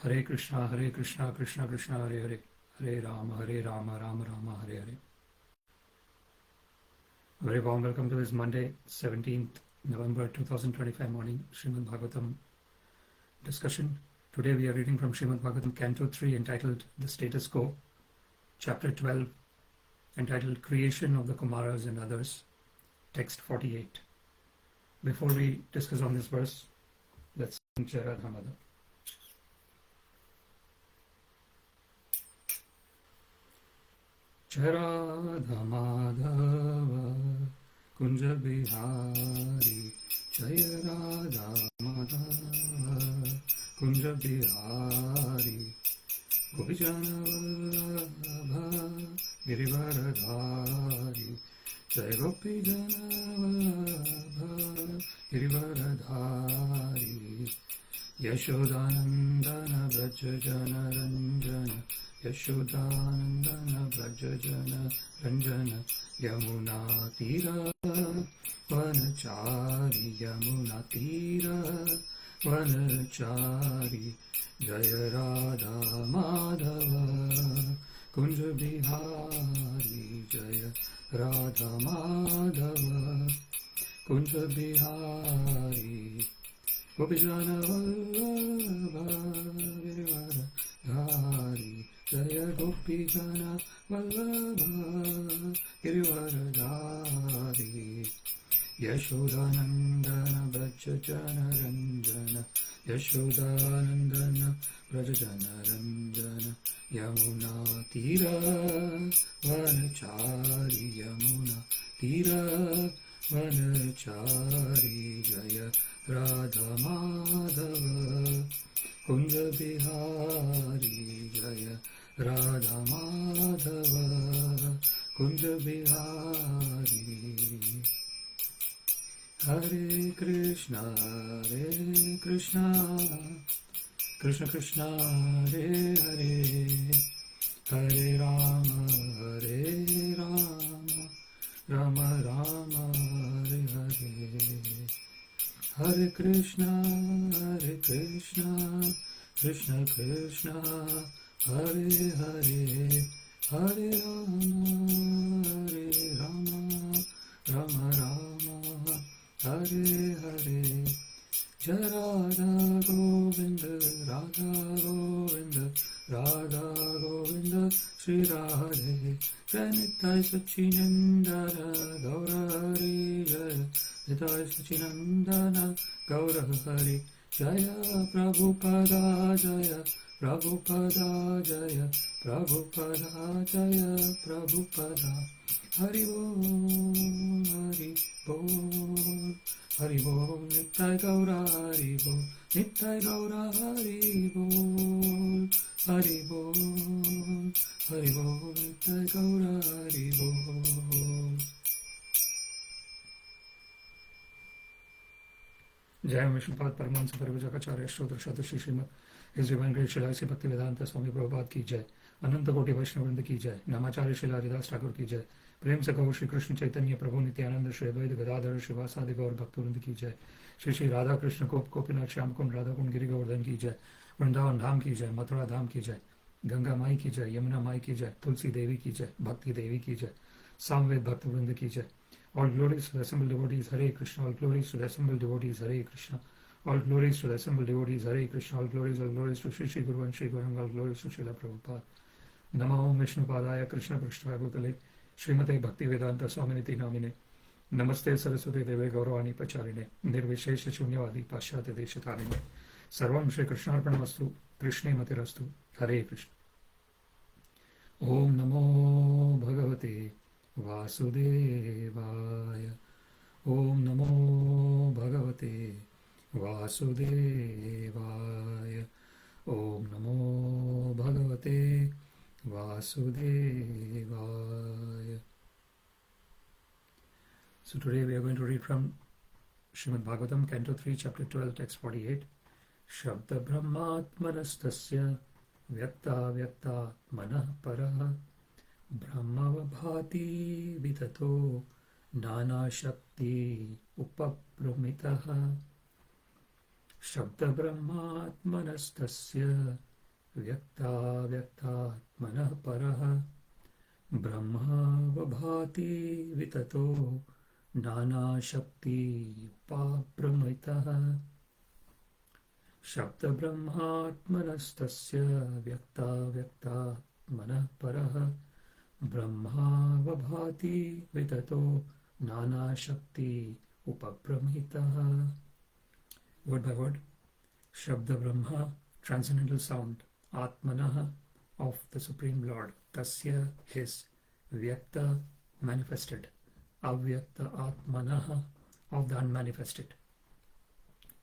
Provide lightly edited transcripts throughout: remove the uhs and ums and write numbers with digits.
Hare Krishna, Krishna Krishna, Hare Hare, Hare Rama, Rama Rama, Hare Hare. A very warm welcome to this Monday, 17th November 2025 morning Śrīmad Bhāgavatam discussion. Today we are reading from Śrīmad Bhāgavatam Canto 3 entitled The Status Quo, Chapter 12 entitled Creation of the Kumaras and Others, Text 48. Before we discuss on this verse, let's sing Jai Radha Madhava. Jai Radha Madhava Kunja Bihari, Jai Radha Madhava Kunja Bihari, Gopijana Vallabha Girivaradhari, Jai Gopijana Vallabha Girivaradhari, Yashodanandana Vrajajana Ranjana, Yashodanandana Vrajajana Ranjana, Yamuna Tira Vanachari, Yamuna Tira Vanachari, Jaya Radha Madhava Kunja Bihari, Jaya Radha Madhava Kunja Bihari, Gopijana Vallabha Girivaradhari, Jaya Gopijana Vallabha Girivaradhari, Yashodanandana Vrajajana Ranjana, Yashodanandana Vrajajana Ranjana, Yamuna Tira Vanachari, Yamuna Tira Vanachari, Jaya Radha Madhava Kunja Bihari, Jaya Radha Madhava Kunja Bihari. Hare Krishna, Krishna Krishna, Hare Hare, Hare Rama, Rama Rama, Hare Hare. Hare Krishna, Krishna Krishna, Hare Hare, Hare Rama, Rama Rama, Hare Hare. Jai Radha Govinda, Radha Govinda, Radha Govinda, Shri Radhe, Jai Nittai Sachinandana, Gaura Hari, Jai Nittai Sachinandana, Gaura Hari, Jaya Prabhupada, Jaya Prabhupada, Jaya Prabhupada, Jaya Prabhupada. Hari Bol, Hari Bol, Hari Bol, Nittai Gaura Hari Bol, Nittai Gaura Hari Bol, Hari Bol, Hari Bol, Nittai Gaura Hari Bol. Jai Vishnupada Paramahansa Parivajakacarya Shrodra Shadra Shri Śrīmad His Divine Grace Srila Sri Bhaktivedanta Swami Prabhupada की जय, अनंत कोटि वैष्णव वृंद की जय, नामाचार्य श्री हरिदास ठाकुर की जय, प्रेम से कहो श्री कृष्ण चैतन्य प्रभु नित्यानंद श्री अद्वैत गदाधर श्रीवासादि गौर भक्तवृंद की जय, श्री श्री राधा कृष्ण गोप गोपीनाथ श्याम कुंड राधा कुंड गिरि गोवर्धन की जय, वृंदावन धाम की जय, मथुरा धाम की जय, गंगा माई की जय, यमुना माई की जय, तुलसी देवी की जय, भक्ति देवी की जय, सामवेद भक्तवृंद की जय. All glories to the assembled devotees, Hare Krishna. All glories to the assembled devotees, Hare Krishna. All glories to the assembled devotees, Hare Krishna. All glories to Shri Shri Guru and Shri Guru. All glories to Srila Prabhupada. Namo Vishnupadaya Krishna Prashtaya Bhutale Srimate Bhaktivedanta Swaminiti Namine. Namaste Saraswati Deve Gauravani Pacharine. Nirvishesha Shunyavadi Pashyate Deshatarine. Sarvam Shri Krishna Arpanamastu. Krishne Matirastu. Hare Krishna. Om Namo Bhagavate Vasudevaya. Om Namo Bhagavate Vasudevaya. Om Namo Bhagavate Vasudevaya. So today we are going to read from Śrīmad Bhāgavatam, Canto 3, Chapter 12, Text 48. śabda-brahmātmanas tasya vyaktāvyaktātmanaḥ paraḥ brahmāvabhāti vitato nānā-śakty-upabṛṁhitaḥ śabda-brahmātmanas tasya vyaktāvyaktātmanaḥ paraḥ brahmāvabhāti vitato nānā-śakty-upabṛṁhitaḥ śabda-brahmātmanas tasya vyaktāvyaktātmanaḥ paraḥ brahmāvabhāti vitato nānā-śakty-upabṛṁhitaḥ. Word by word. Śabda-brahmā, transcendental sound. Atmanaḥ, of the Supreme Lord. Tasya, his. Vyakta, manifested. Vyaktāvyaktātmanaḥ, of the unmanifested.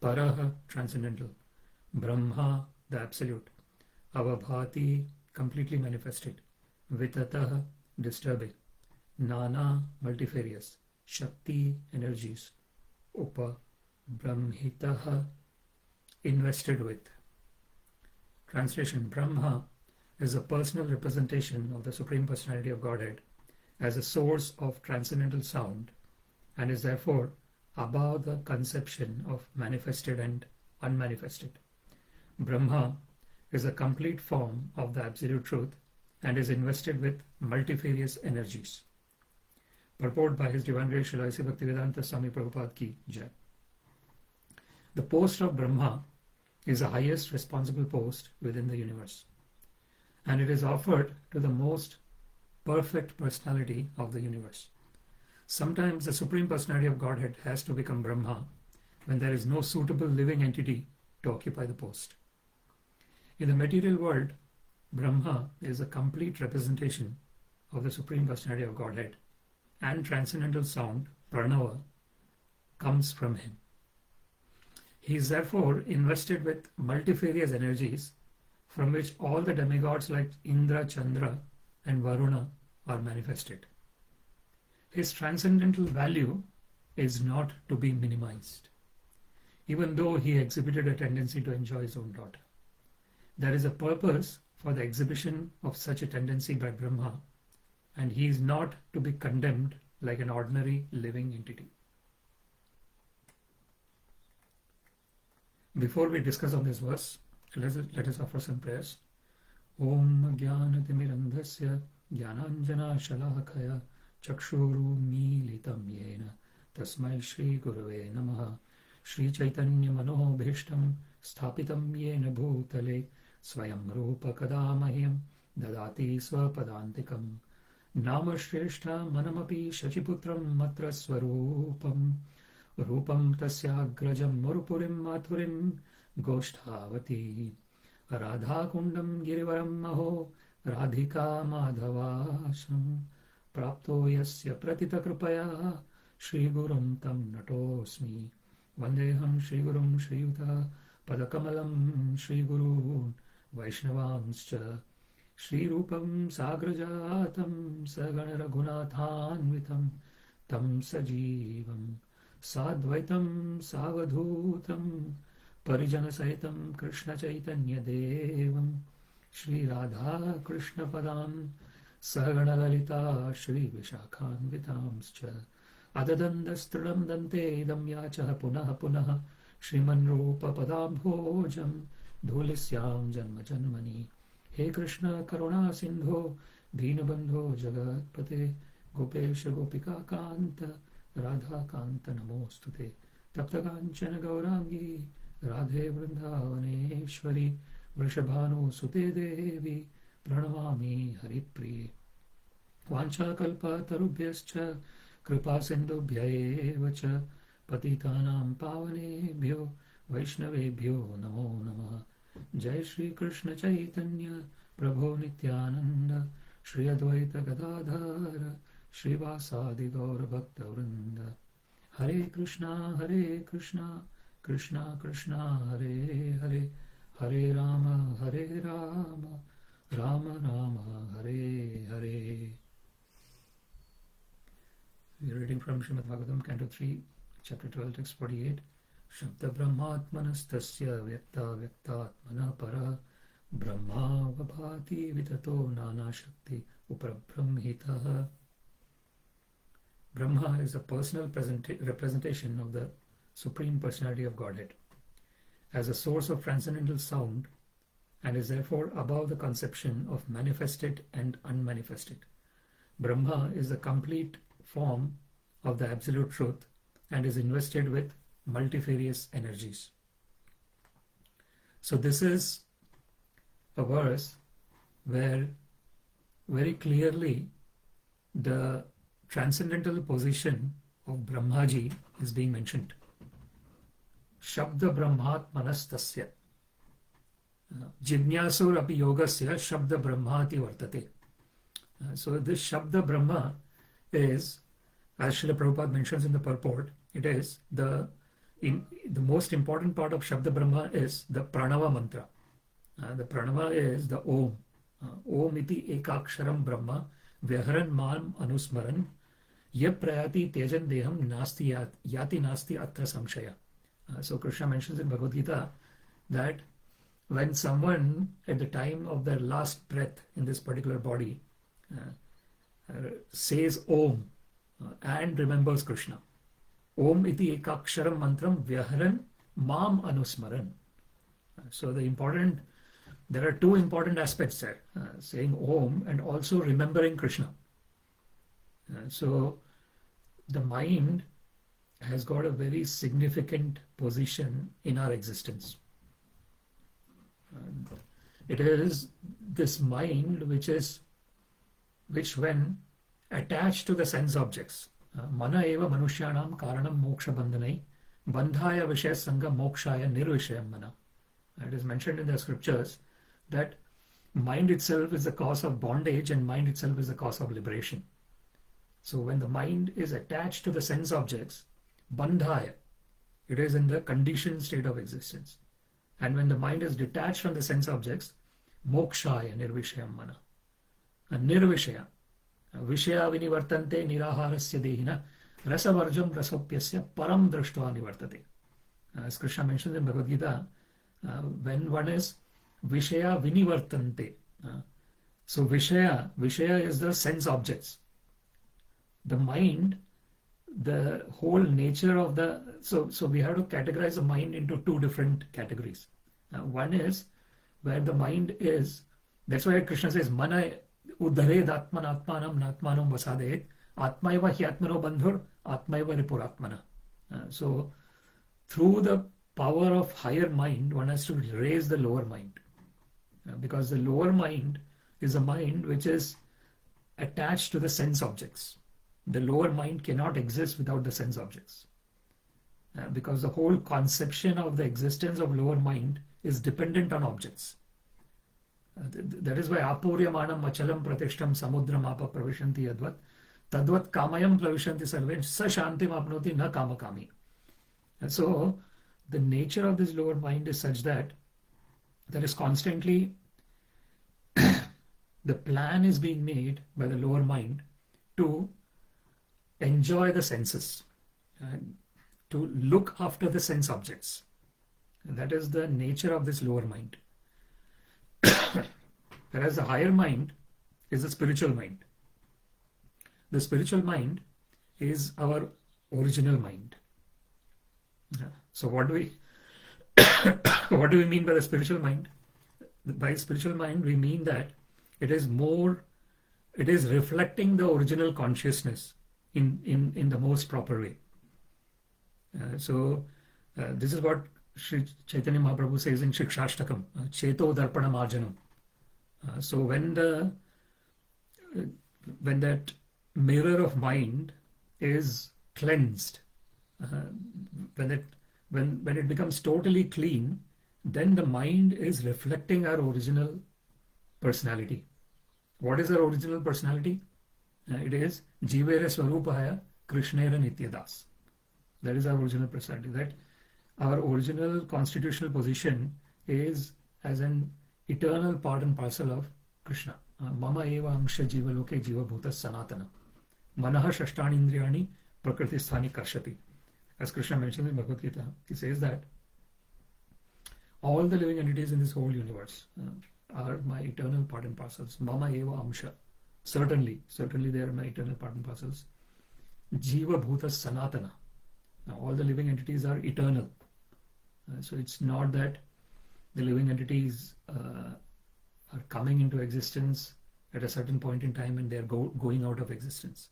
Paraḥ, transcendental. Brahmā, the absolute. Avabhāti, completely manifested. Vitato, disturbing. Nānā, multifarious. Shakti, energies. Upabṛṁhitaḥ, invested with. Translation. Brahmā is a personal representation of the Supreme Personality of Godhead as a source of transcendental sound and is therefore above the conception of manifested and unmanifested. Brahmā is a complete form of the Absolute Truth and is invested with multifarious energies. Purport by His Divine Grace Srila Bhaktivedanta Swami Prabhupada ki Jai. The post of Brahmā is the highest responsible post within the universe, and it is offered to the most perfect personality of the universe. Sometimes the Supreme Personality of Godhead has to become Brahmā when there is no suitable living entity to occupy the post. In the material world, Brahmā is a complete representation of the Supreme Personality of Godhead, and transcendental sound, pranava, comes from him. He is therefore invested with multifarious energies from which all the demigods like Indra, Chandra and Varuna are manifested. His transcendental value is not to be minimized, even though he exhibited a tendency to enjoy his own daughter. There is a purpose for the exhibition of such a tendency by Brahmā, and he is not to be condemned like an ordinary living entity. Before we discuss on this verse, let us offer some prayers. Om Jnana-timirandhasya Jnananjana Shalakaya Chakshuru Militam Yena Tasmai Shri Gurave Namaha Shri Chaitanya Manobhishtam Sthapitam Yena Bhutale Swayam Rupa Kadamahyam Dadati Swapadantikam Nama Shrestha Manamapi Shachiputram Matra Swarupam Rupam Tasyagrajam Murupurim Mathurim Goshthavati Radha Kundam Girivaram Maho Radhika Madhavasham Prapto Yasya Pratita Krupaya Shri Gurum Tam Natosmi Vandeham Shri Gurum Shri Yuta Padakamalam Shri Gurun Vaishnavanscha Shri Rupam Sagrajatam Sagana Raghunathanvitam Tam Sajivam Sadvaitam Savadhutam Parijana Saitam Krishna Chaitanya Devam Shri Radha Krishna Padam Sagana Lalita Shri Vishakhanvitamscha Adadandastridam Dante Damyacha Punaha Punaha Shriman Rupa Padam Bhojam Dhulisyam Janma Janmani He Krishna Karuna Sindho Deenabandho Jagatpate Gopesha Gopika Kanta Radha Kanta Namostute Taptakanchana Gaurangi Radhe Vrindavaneshwari Vrishabhanu Sute Devi Pranamami Haripriye Vancha Kalpa Tarubhyascha Kripa Sindhubhya Evacha Patitanam Pavanebhyo Vaishnavebhyo Namo Namaha Jai Shri Krishna Chaitanya Prabhu Nityananda Shri Advaita Gadadhara Shri Vasadi Gaura Bhakta Vrinda Hare Krishna Krishna Krishna Hare Hare Hare Rama Rama Rama Hare Hare. We are reading from Śrīmad Bhāgavatam, Canto 3, Chapter 12, Text 48. śabda-brahmātmanas tasya vyaktāvyaktātmanaḥ paraḥ brahmāvabhāti vitato nānā-śakty-upabṛṁhitaḥ. Brahmā is a personal representation of the Supreme Personality of Godhead. as a source of transcendental sound and is therefore above the conception of manifested and unmanifested. Brahma is the complete form of the absolute truth and is invested with multifarious energies. So this is a verse where very clearly the transcendental position of Brahmaji is being mentioned. Śabda-brahmātmanas tasya. Jignāsur api yogasya śabda-brahmāti vartate. So this śabda-brahma is, as Srila Prabhupada mentions in the purport, it is the most important part of śabda-brahma is the pranava mantra. The pranava is the Om. Om iti ekaksharam brahma vyaharan mam anusmaran yap prayati tejan deham nasti yati nasti atra samshaya. So Krishna mentions in Bhagavad Gita that when someone at the time of their last breath in this particular body says Om and remembers Krishna, Om iti ekaksharam mantram vyaharan mam anusmaran. So there are two important aspects there, saying Om and also remembering Krishna. So the mind has got a very significant position in our existence. It is this mind which when attached to the sense objects, mana eva manushyanam karanam moksha bandhanai bandhaya vishaya sangha mokshaya nirvishayam mana. It is mentioned in the scriptures that mind itself is the cause of bondage and mind itself is the cause of liberation. So when the mind is attached to the sense objects, bandhaya, it is in the conditioned state of existence. And when the mind is detached from the sense objects, mokshaya nirvishayam mana. And nirvishaya, vishaya vinivartante niraharasya dehina rasavarjam rasopyasya param drashtva nivartate. As Krishna mentions in Bhagavad Gita, when one is vishaya vinivartante. So vishaya is the sense objects. The mind, the whole nature of so we have to categorize the mind into two different categories. One is where the mind is, that's why Krishna says, mana udhared atmanatmanam natmanam vasadayet atmaiva hyatmano bandhur atmaiva ripuratmana. So through the power of higher mind, one has to raise the lower mind. Because the lower mind is a mind which is attached to the sense objects. The lower mind cannot exist without the sense objects. Because the whole conception of the existence of lower mind is dependent on objects. That is why apuryamanam achalam pratishtam samudram apa pravishanti yadvat tadvat kamayam pravishanti sarve sa shantim apnoti na kamakami. And so the nature of this lower mind is such that there is constantly the plan is being made by the lower mind to enjoy the senses, to look after the sense objects. And that is the nature of this lower mind. Whereas the higher mind is the spiritual mind. The spiritual mind is our original mind. So what do we mean by the spiritual mind? By spiritual mind, we mean that it is reflecting the original consciousness in the most proper way. This is what Sri Chaitanya Mahaprabhu says in Shikshashtakam, Cheto Darpana Marjanam. So when that mirror of mind is cleansed, when it becomes totally clean, then the mind is reflecting our original personality. What is our original personality? It is Jivere Swarupahaya Krishnera Nityadas. That is our original personality. That our original constitutional position is as an eternal part and parcel of Krishna. Mama eva amsha jiva loke jiva bhutas sanātana. Manaha shashtani indriyani prakriti sthani karshati. As Krishna mentions in Bhagavad Gita, he says that all the living entities in this whole universe are my eternal part and parcels. Mama eva amsha. Certainly they are my eternal part and parcels. Jiva bhutas sanātana. Now all the living entities are eternal. So it's not that the living entities are coming into existence at a certain point in time and they're going out of existence.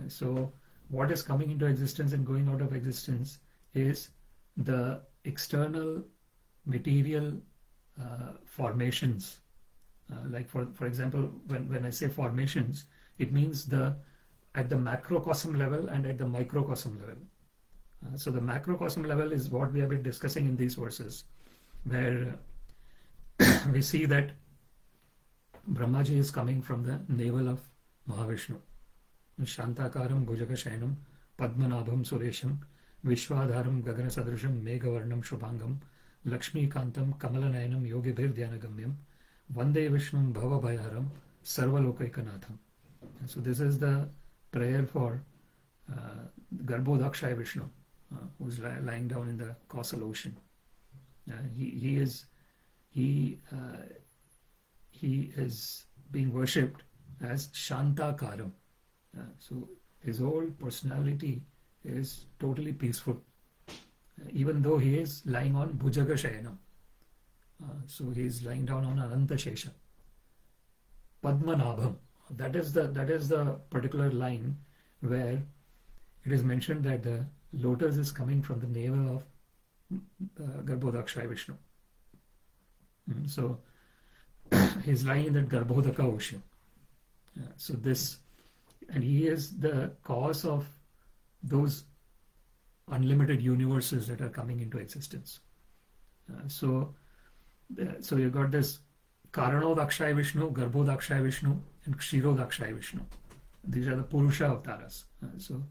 So what is coming into existence and going out of existence is the external material formations. Like for example, when I say formations, it means at the macrocosm level and at the microcosm level. So the macrocosm level is what we have been discussing in these verses, where we see that Brahmaji is coming from the navel of Mahavishnu. Shantakaram Bhujagashayanam Padmanabham Suresham Vishwadharam Gagana Sadrisham Meghavarnam Shubhangam Lakshmi Kantam Kamalanayanam Yogibhir Dhyanagamyam Vande Vishnum Bhavabhayaram Sarvalokaikanātham. So this is the prayer for Garbhodakshaya Vishnu, who's lying down in the causal ocean. He is being worshipped as Shantakaram. So his whole personality is totally peaceful, even though he is lying on Bhujagashayanam. So he is lying down on Ananta Shesha. Padmanabham. That is the particular line where it is mentioned that the lotus is coming from the navel of Garbhodakshaya Vishnu. So he is lying in that Garbhodaka ocean. So this, and he is the cause of those unlimited universes that are coming into existence. So you got this Karanodakshaya Vishnu, Garbhodakshaya Vishnu, and Kshirodakshaya Vishnu. These are the Purusha avatars. So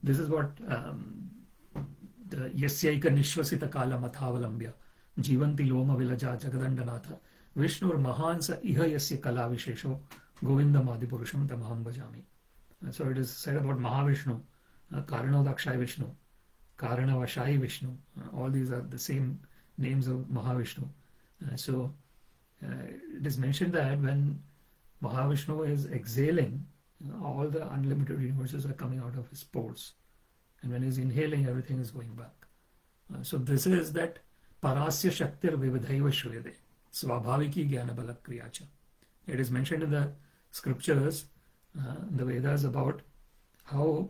this is what the Yasyaika Nishwasita Kala Mathavalambya Jivanti Loma Vilaja Jagadandanatha Vishnur Mahansa Iha Yasya Kala Vishesho Govinda Madipurusham Tamaham Bhajami. So it is said about Mahavishnu, Karanodakshaya Vishnu, Karanavashai Vishnu. All these are the same names of Mahavishnu. So it is mentioned that when Mahavishnu is exhaling, all the unlimited universes are coming out of his pores. And when he's inhaling, everything is going back. So this is that parasya shaktir vividhaiva shruyade, svabhaviki jnana bala kriyacha. It is mentioned in the scriptures, the Vedas, about how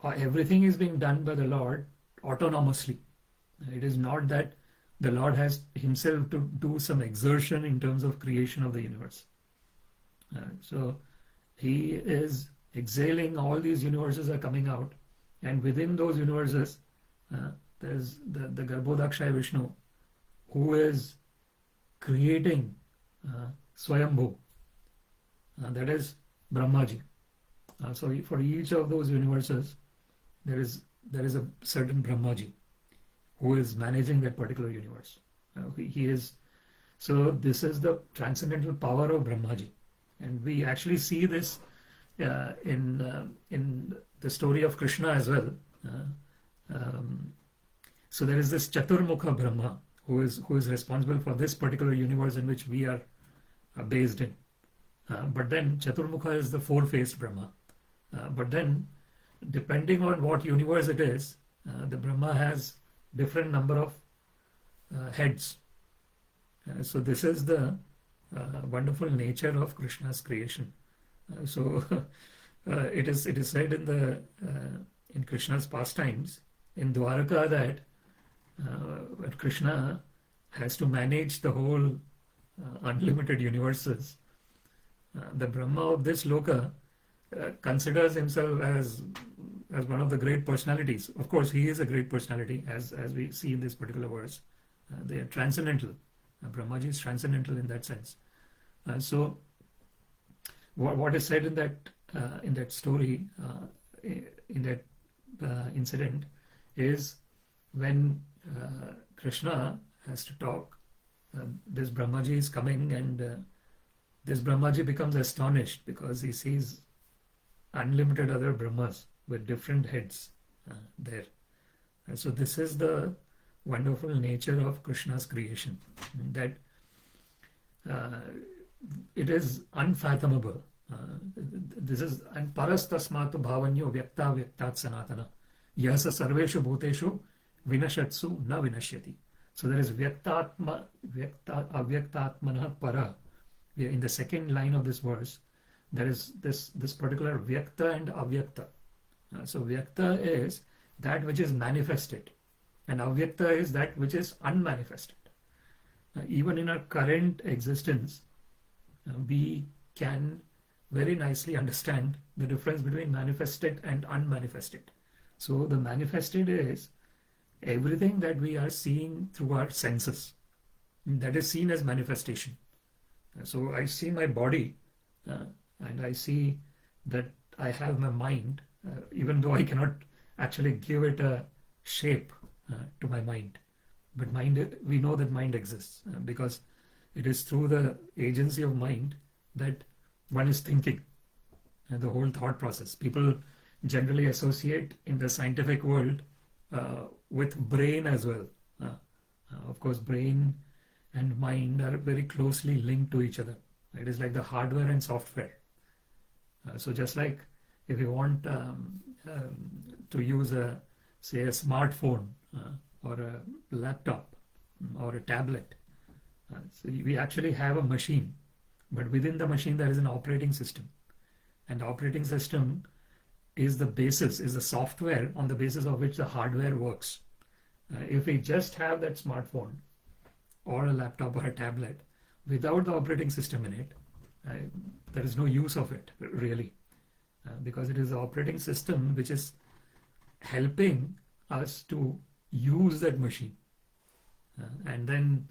everything is being done by the Lord autonomously. It is not that the Lord has himself to do some exertion in terms of creation of the universe. So he is exhaling, all these universes are coming out, and within those universes there's the Garbhodakshaya Vishnu, who is creating Swayambhu, that is Brahmaji. So for each of those universes there is a certain Brahmaji who is managing that particular universe. He is, so this is the transcendental power of Brahmaji, and we actually see this in the story of Krishna as well. So there is this Chaturmukha Brahma who is responsible for this particular universe in which we are based in. But then Chaturmukha is the four-faced Brahma. But then, depending on what universe it is, the Brahma has different number of heads. So this is the wonderful nature of Krishna's creation. So it is said in Krishna's pastimes in Dwaraka that when Krishna has to manage the whole unlimited universes, the Brahma of this loka considers himself as one of the great personalities. Of course, he is a great personality, as we see in this particular verse. They are transcendental. Brahmaji is transcendental in that sense. So, what is said in that story, in that incident, is when Krishna has to talk, this Brahmaji is coming, and this Brahmaji becomes astonished because he sees unlimited other Brahmas with different heads there. And so this is the wonderful nature of Krishna's creation, that it is unfathomable. This is, and parastasmatu bhavanyo vyaktāvyaktātmanaḥ Sanātana. Yasa sarveshu bhuteshu vinashatsu na vinashyati. So there is vyaktāvyaktātmanaḥ paraḥ. In the second line of this verse, there is this particular vyakta and avyakta. So vyakta is that which is manifested, and avyakta is that which is unmanifested. Even in our current existence, we can very nicely understand the difference between manifested and unmanifested. So the manifested is everything that we are seeing through our senses. That is seen as manifestation. So I see my body and I see that I have my mind, even though I cannot actually give it a shape to my mind. But mind, we know that mind exists because it is through the agency of mind that one is thinking, and the whole thought process. People generally associate in the scientific world with brain as well. Of course, brain and mind are very closely linked to each other. It is like the hardware and software. So just like if you want to use say a smartphone or a laptop or a tablet, so we actually have a machine, but within the machine there is an operating system, and the operating system is the basis, is the software on the basis of which the hardware works. If we just have that smartphone or a laptop or a tablet without the operating system in it, there is no use of it really, because it is the operating system which is helping us to use that machine. And then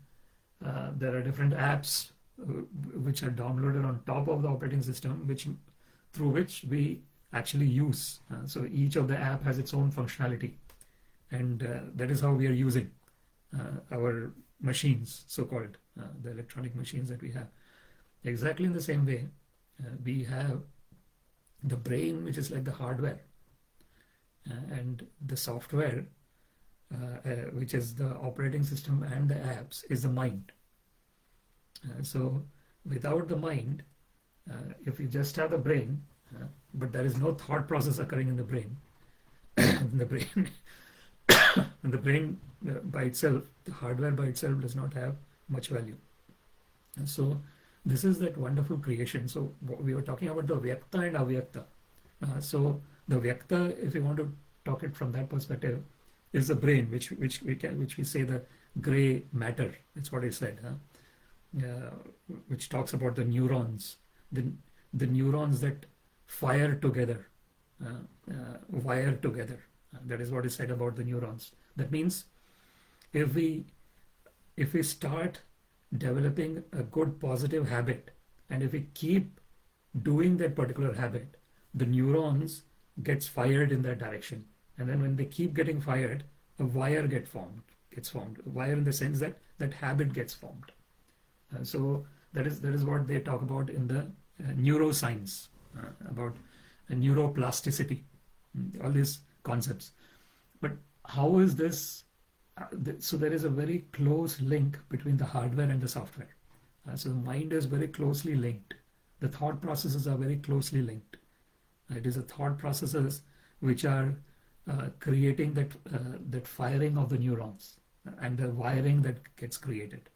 there are different apps which are downloaded on top of the operating system, through which we actually use. So each of the app has its own functionality, and that is how we are using our machines, so-called the electronic machines that we have. Exactly in the same way, we have the brain, which is like the hardware, and the software, which is the operating system and the apps, is the mind. So without the mind, if you just have the brain, but there is no thought process occurring in the brain, the brain by itself, the hardware by itself does not have much value. And so this is that wonderful creation. So we were talking about the vyakta and avyakta. So the vyakta, if you want to talk it from that perspective, is the brain, which we say the gray matter. That's what I said, which talks about the neurons, the neurons that fire together, wire together. That is what is said about the neurons. That means if we start developing a good positive habit, and if we keep doing that particular habit, the neurons gets fired in that direction. And then when they keep getting fired, a wire gets formed. A wire in the sense that that habit gets formed. So that is what they talk about in the neuroscience, about neuroplasticity, all these concepts. But how is this? So there is a very close link between the hardware and the software. So the mind is very closely linked. The thought processes are very closely linked. It is the thought processes which are creating that firing of the neurons and the wiring that gets created.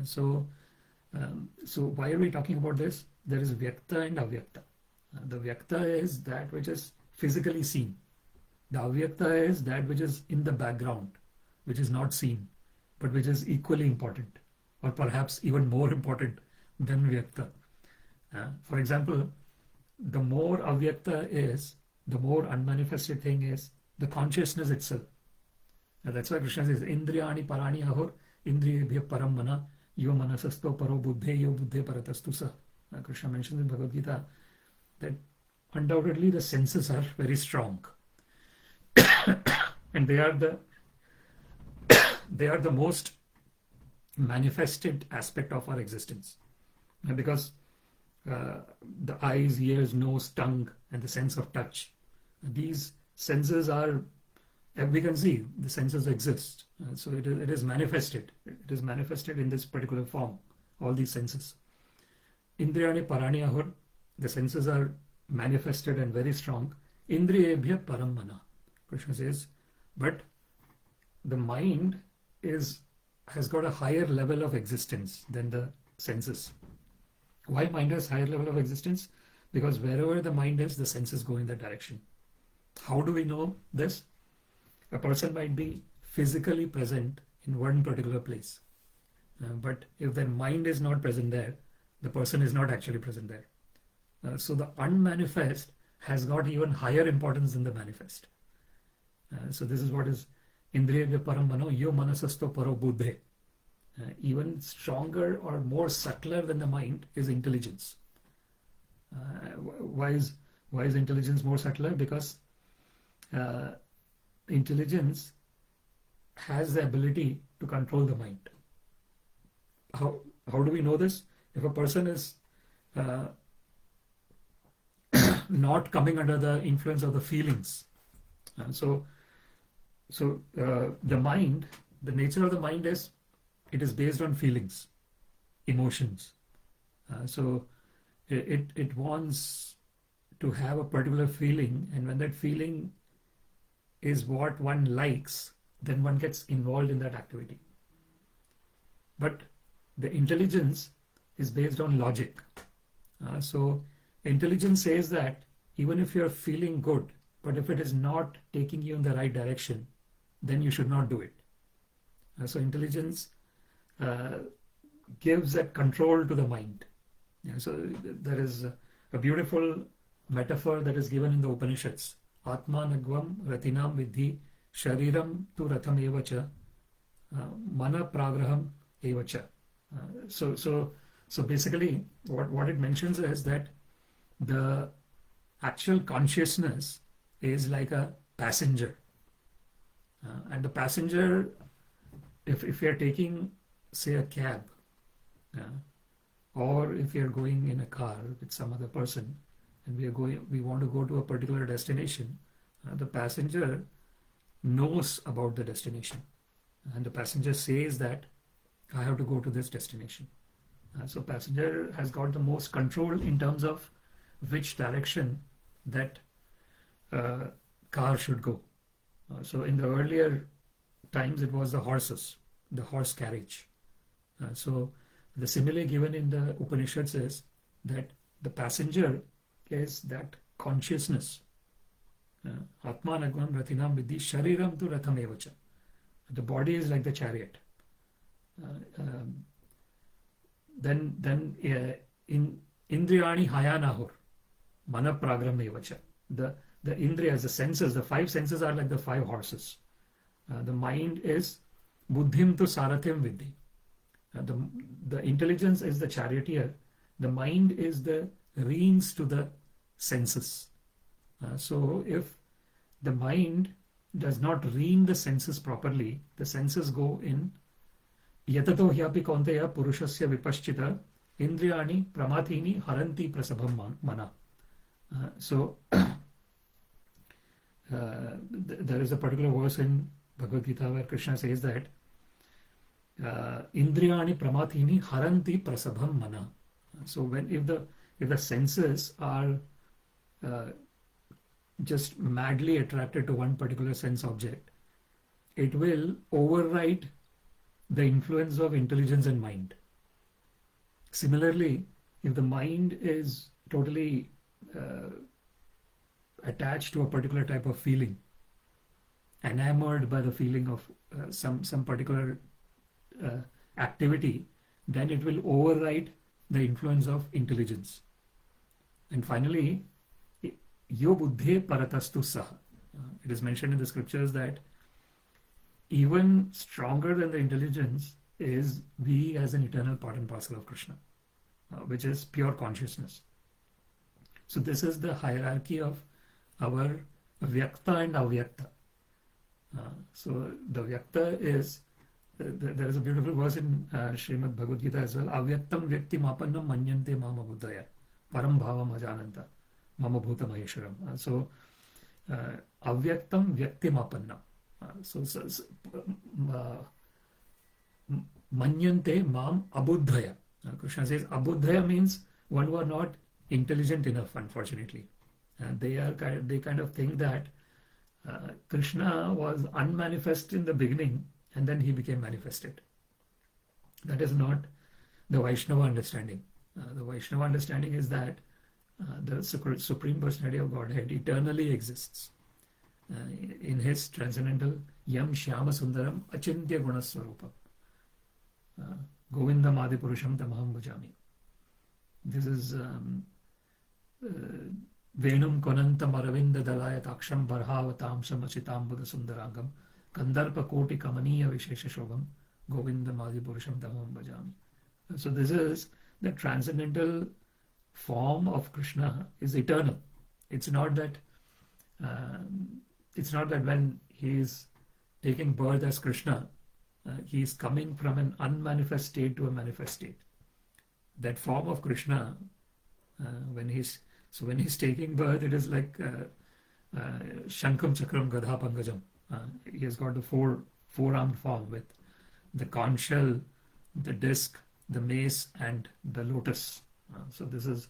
So why are we talking about this? There is vyakta and avyakta. The vyakta is that which is physically seen. The avyakta is that which is in the background, which is not seen, but which is equally important, or perhaps even more important than vyakta. For example, the more avyakta is, the more unmanifested thing is the consciousness itself. That's why Krishna says, Indriyani parani ahur, indriyebhya param mana, yo manasasto paro buddhe, yo buddhe paratastu sa. Krishna mentions in Bhagavad Gita that undoubtedly the senses are very strong. And they are the most manifested aspect of our existence. Because the eyes, ears, nose, tongue, and the sense of touch, these senses are, we can see the senses exist. So it is manifested. It is manifested in this particular form, all these senses. Indriyani parani ahur, the senses are manifested and very strong. Indriyebhya param mana. Krishna says, but the mind has got a higher level of existence than the senses. Why mind has higher level of existence? Because wherever the mind is, the senses go in that direction. How do we know this? A person might be physically present in one particular place, but if their mind is not present there, the person is not actually present there. So the unmanifest has got even higher importance than the manifest. So this is what is Indriya param mano yo manasasto paro buddhe. Even stronger or more subtler than the mind is intelligence. Why is intelligence more subtler? Because intelligence has the ability to control the mind. How do we know this? If a person is not coming under the influence of the feelings, so the mind, the nature of the mind is, it is based on feelings, emotions. So it wants to have a particular feeling, and when that feeling is what one likes, then one gets involved in that activity. But the intelligence is based on logic. So intelligence says that even if you're feeling good, but if it is not taking you in the right direction, then you should not do it. So intelligence gives that control to the mind. So there is a beautiful metaphor that is given in the Upanishads. Atmanagvam ratinam vidhi shariram tu ratham evacha mana pragraham evacha. So basically what it mentions is that the actual consciousness is like a passenger. And the passenger, if you're taking, say, a cab, or if you're going in a car with some other person, and we want to go to a particular destination, the passenger knows about the destination, and the passenger says that I have to go to this destination. So passenger has got the most control in terms of which direction that car should go. So in the earlier times, it was the horses, the horse carriage. So the simile given in the Upanishads is that the passenger is that consciousness. Atmanagvam ratinam vidhi shariram tu ratham evacha. The body is like the chariot. Then in indriyani hayanahur mana pragram evacha. The indriyas, the senses, the five senses are like the five horses. The mind is buddhim tu sarathim vidhi. The intelligence is the charioteer. The mind is the reins to the senses. So if the mind does not rein the senses properly, the senses go in yatato hyapi kaunteya purushasya vipaschita indriyani pramathini haranti prasabham mana. So there is a particular verse in Bhagavad Gita where Krishna says that indriyani pramathini haranti prasabham mana. So if the senses are just madly attracted to one particular sense object, it will override the influence of intelligence and mind. Similarly, if the mind is totally attached to a particular type of feeling, enamored by the feeling of some particular activity, then it will override the influence of intelligence. And finally, yo buddhe paratastu saha. It is mentioned in the scriptures that even stronger than the intelligence is we as an eternal part and parcel of Krishna, which is pure consciousness. So this is the hierarchy of our vyakta and avyakta. So the vyakta is, there is a beautiful verse in Śrīmad Bhagavad Gita as well. Avyaktam vyaktimāpannam manyante mama buddhaya param bhavam ajananta mama bhuta maheshwaram. So avyaktam vyaktimāpannam. So manyante mam abuddhaya. Krishna says abuddhaya means one who are not intelligent enough, unfortunately. They kind of think that Krishna was unmanifest in the beginning and then he became manifested. That is not the Vaishnava understanding. The Vaishnava understanding is that the Supreme Personality of Godhead eternally exists in his transcendental Yam Shyama Sundaram Achintya Gunaswarupam. Govinda Madi Purusham Tamaham Bhajami. This is Venum Konantam Aravinda Dalaya Taksham Bharhavatamsam Achitam Buddha Sundarangam Kandarpa Koti Kamaniya Vishesha Shobham Govinda Madi Purusham Tamaham Bhajami. So this is the transcendental form of Krishna is eternal. It's not that when he is taking birth as Krishna, he is coming from an unmanifest state to a manifest state. That form of Krishna, when he's taking birth, it is like Shankam Chakram Gadha Pangajam. He has got the four-armed form with the conch shell, the disc, the mace, and the lotus. So this is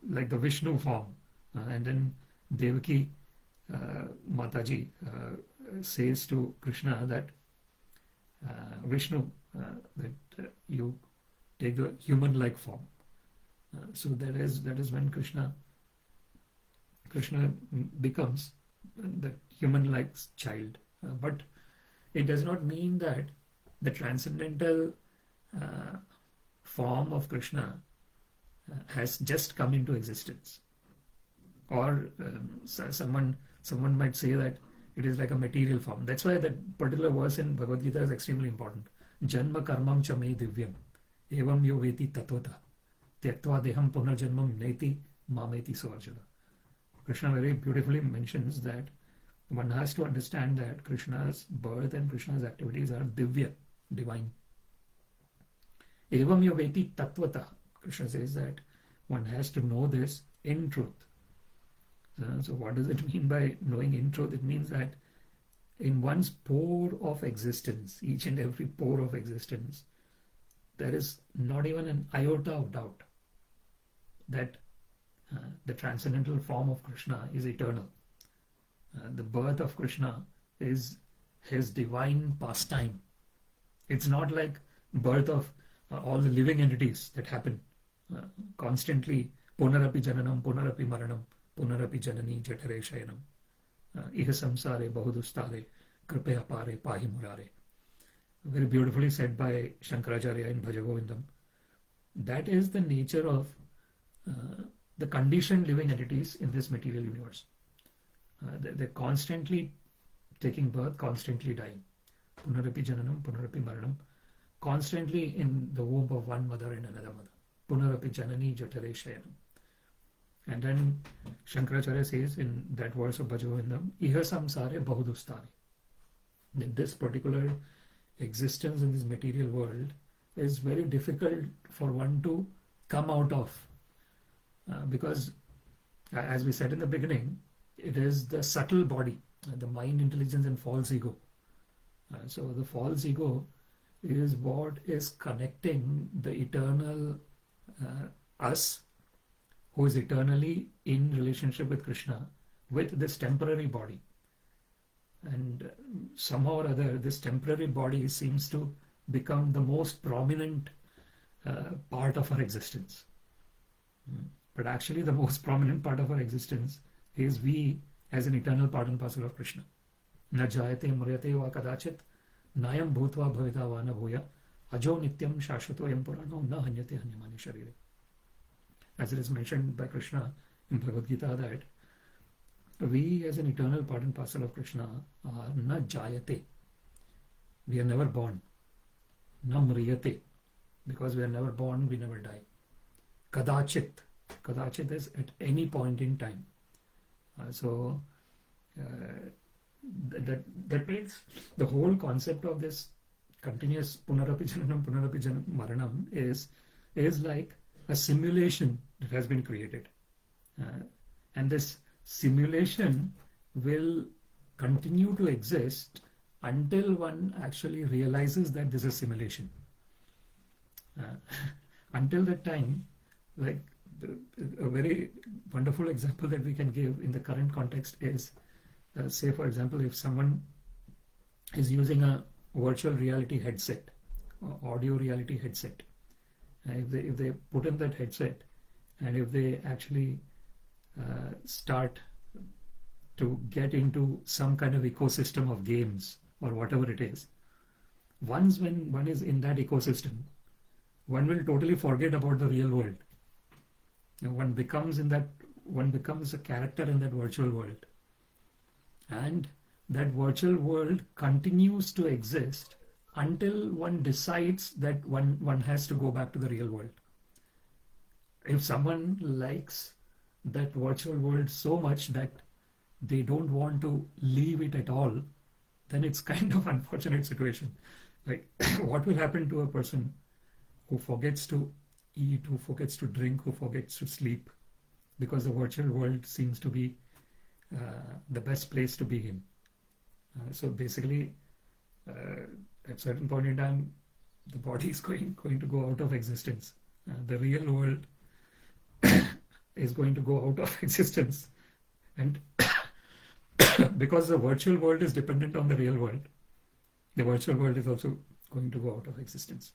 like the Vishnu form. And then Devaki Mataji says to Krishna that Vishnu, that you take the human-like form. So that is when Krishna becomes the human-like child. But it does not mean that the transcendental form of Krishna has just come into existence. Or someone might say that it is like a material form. That's why that particular verse in Bhagavad Gita is extremely important. Janma karmam cha me divyam evam yo veti tatvata tyaktva deham punarjanmam neti mameti suvarjana. Krishna very beautifully mentions that one has to understand that Krishna's birth and Krishna's activities are divya, divine. Evam yo veti tatvata. Krishna says that one has to know this in truth. So what does it mean by knowing in truth? It means that in one's pore of existence, each and every pore of existence, there is not even an iota of doubt that the transcendental form of Krishna is eternal. The birth of Krishna is his divine pastime. It's not like birth of all the living entities that happen constantly. Punarapi jananam, punarapi maranam, punarapi janani jatare shayanam. Iha samsare bahudustare kripaya pare pahi murare. Very beautifully said by Shankaracharya in Bhaja Govindam. That is the nature of the conditioned living entities in this material universe. They're constantly taking birth, constantly dying. Punarapi jananam, punarapi maranam. Constantly in the womb of one mother and another mother. Punarapi janani jatare shayanam. And then Shankaracharya says in that verse of Bhajagovindam, Iha samsare bahudustare. That this particular existence in this material world is very difficult for one to come out of. Because, as we said in the beginning, it is the subtle body, the mind, intelligence, and false ego. So the false ego is what is connecting the eternal us, who is eternally in relationship with Krishna, with this temporary body. And somehow or other, this temporary body seems to become the most prominent part of our existence. But actually the most prominent part of our existence is we as an eternal part and parcel of Krishna. Na jayate muryate va kadachit nayam bhutva bhavita va na bhuya ajo nityam shashvato purano na hanyate hanyamani sharire. As it is mentioned by Krishna in Bhagavad Gita that we as an eternal part and parcel of Krishna are na jayate. We are never born. Na mriyate. Because we are never born, we never die. Kadachit. Kadachit is at any point in time. That means the whole concept of this continuous punarapi janam maranam is like a simulation that has been created. And this simulation will continue to exist until one actually realizes that this is simulation. Until that time, like a very wonderful example that we can give in the current context is say for example, if someone is using a virtual reality headset, or audio reality headset, if they put in that headset, and if they actually start to get into some kind of ecosystem of games or whatever it is, once when one is in that ecosystem, one will totally forget about the real world. One becomes a character in that virtual world, and that virtual world continues to exist until one decides that one has to go back to the real world. If someone likes that virtual world so much that they don't want to leave it at all, then it's kind of unfortunate situation. Like, what will happen to a person who forgets to eat, who forgets to drink, who forgets to sleep, because the virtual world seems to be the best place to be in. So basically, at certain point in time, the body is going to go out of existence. The real world is going to go out of existence, and because the virtual world is dependent on the real world, the virtual world is also going to go out of existence.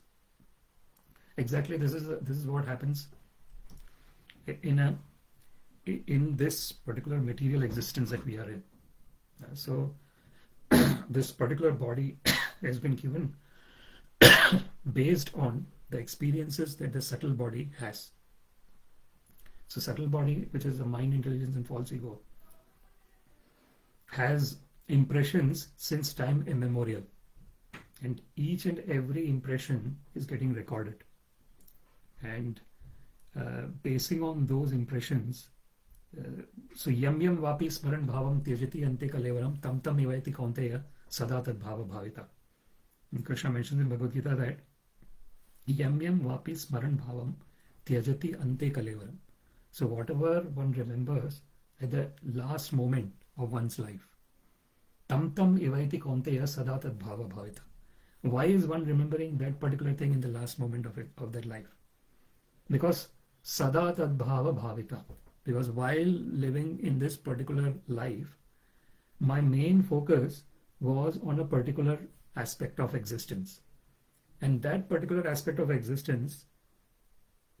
Exactly, this is what happens in this particular material existence that we are in. So this particular body has been given based on the experiences that the subtle body has. So subtle body, which is the mind, intelligence and false ego, has impressions since time immemorial, and each and every impression is getting recorded, and basing on those impressions, so yam vapi smaran bhavam tyajati ante kalevaram tam ivaiti kaunteya sada tad bhāvabhāvitaḥ. Krishna mentions in Bhagavad Gita that yam vapi smaran bhavam tyajati ante kalevaram. So whatever one remembers at the last moment of one's life, tam ivaiti kaunteya sada tad bhāvabhāvitaḥ. Why is one remembering that particular thing in the last moment of that life? Because sada tad bhāvabhāvitaḥ. Because while living in this particular life, my main focus was on a particular aspect of existence. And that particular aspect of existence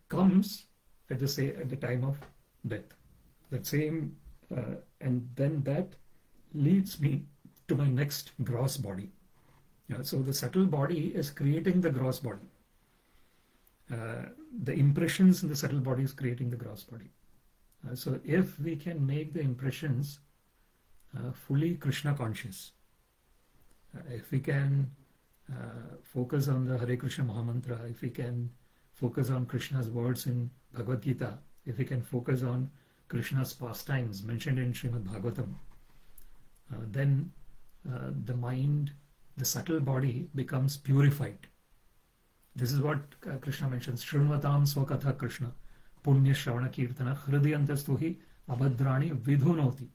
comes at the time of death. That same, and then that leads me to my next gross body. So the subtle body is creating the gross body. The impressions in the subtle body is creating the gross body. So if we can make the impressions fully Krishna conscious, if we can focus on the Hare Krishna Mahamantra, if we can focus on Krishna's words in Bhagavad Gita, if we can focus on Krishna's pastimes mentioned in Śrīmad Bhāgavatam, then the mind, the subtle body becomes purified. This is what Krishna mentions. Shrunvatam swakatha Krishna punya shravana kirtana hridayantastu hi abhadrani vidhunoti